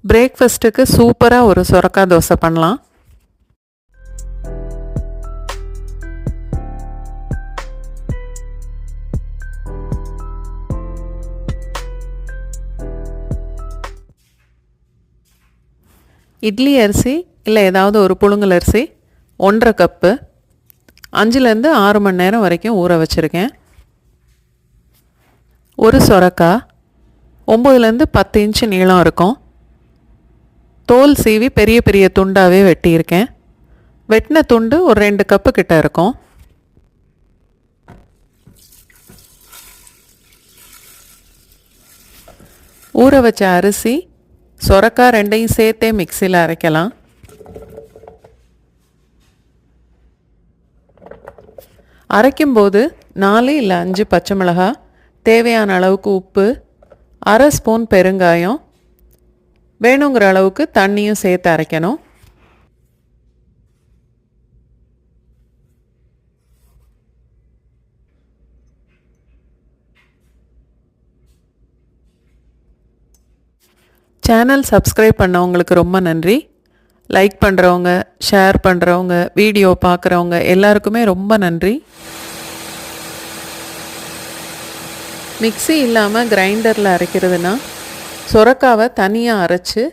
பிரேக்ஃபாஸ்ட்டுக்கு சூப்பராக ஒரு சொரக்காய் தோசை பண்ணலாம். இட்லி அரிசி இல்லை ஏதாவது ஒரு புழுங்கல் அரிசி 1.5 கப்பு, 5லேருந்து 6 மணி நேரம் வரைக்கும் ஊற வச்சுருக்கேன். ஒரு சொரக்காய் 9லேருந்து 10 இன்ச்சு நீளம் இருக்கும். தோல் சீவி பெரிய பெரிய துண்டாகவே வெட்டியிருக்கேன். வெட்டின துண்டு ஒரு 2 கப்பு கிட்ட இருக்கும். ஊற வச்ச அரிசி சொரக்காய் 2ஐயும் சேர்த்தே மிக்சியில் அரைக்கலாம். அரைக்கும்போது 4 இல்லை 5 பச்சை மிளகாய், தேவையான அளவுக்கு உப்பு, 1/2 ஸ்பூன் பெருங்காயம், வேணுங்கிற அளவுக்கு தண்ணியும் சேர்த்து அரைக்கணும். சேனல் சப்ஸ்கிரைப் பண்ணவங்களுக்கு ரொம்ப நன்றி. லைக் பண்ணுறவங்க, ஷேர் பண்ணுறவங்க, வீடியோ பார்க்குறவங்க எல்லாருக்குமே ரொம்ப நன்றி. மிக்ஸி இல்லாமல் கிரைண்டரில் அரைக்கிறதுனா சொரக்காவை தனியாக அரைச்சி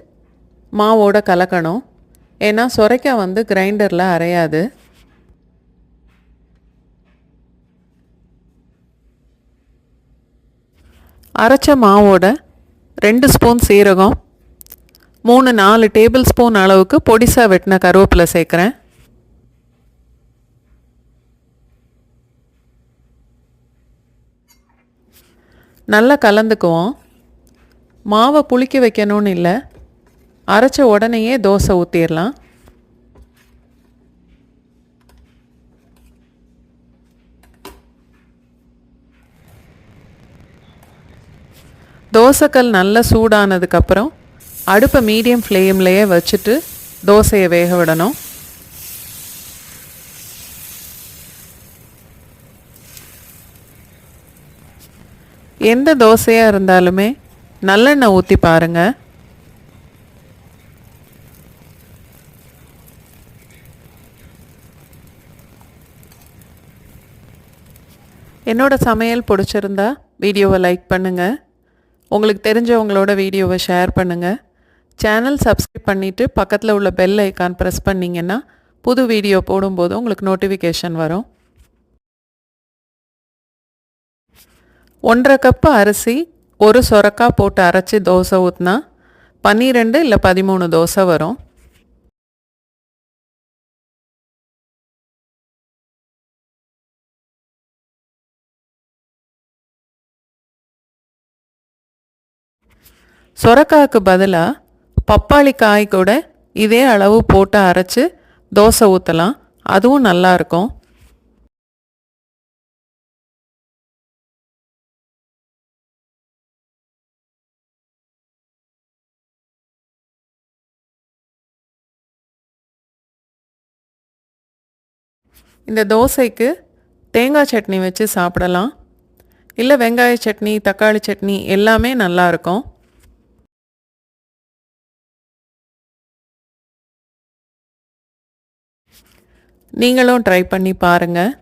மாவோட கலக்கணும். ஏன்னா சொரைக்காய் வந்து கிரைண்டரில் அரையாது. அரைச்ச மாவோட 2 ஸ்பூன் சீரகம், 3-4 டேபிள் ஸ்பூன் அளவுக்கு பொடிசாக வெட்டின கருவேப்பிலை சேர்க்குறேன். நல்லா கலந்துக்குவோம். மாவை புளிக்க வைக்கணும்னு இல்லை, அரைச்ச உடனேயே தோசை ஊற்றிடலாம். தோசைக்கல் நல்லா சூடானதுக்கப்புறம் அடுப்பை மீடியம் ஃப்ளேம்லேயே வச்சுட்டு தோசையை வேக விடணும். எந்த தோசையாக இருந்தாலுமே நல்லெண்ணெய் ஊற்றி பாருங்கள். என்னோடய சமையல் பிடிச்சிருந்தா வீடியோவை லைக் பண்ணுங்கள். உங்களுக்கு தெரிஞ்சவங்களோட வீடியோவை ஷேர் பண்ணுங்கள். சேனல் சப்ஸ்கிரைப் பண்ணிவிட்டு பக்கத்தில் உள்ள பெல் ஐக்கான் ப்ரெஸ் பண்ணிங்கன்னா புது வீடியோ போடும்போது உங்களுக்கு நோட்டிஃபிகேஷன் வரும். 1.5 கப்பு அரிசி, ஒரு சொரக்காய் போட்டு அரைச்சி தோசை ஊற்றினா 12 இல்லை 13 தோசை வரும். சொரக்காய்க்கு பதிலாக பப்பாளி காய் கூட இதே அளவு போட்டு அரைச்சி தோசை ஊற்றலாம். அதுவும் நல்லாயிருக்கும். இந்த தோசைக்கு தேங்காய் சட்னி வச்சு சாப்பிடலாம். இல்லை வெங்காய சட்னி, தக்காளி சட்னி எல்லாமே நல்லாயிருக்கும். நீங்களும் ட்ரை பண்ணி பாருங்கள்.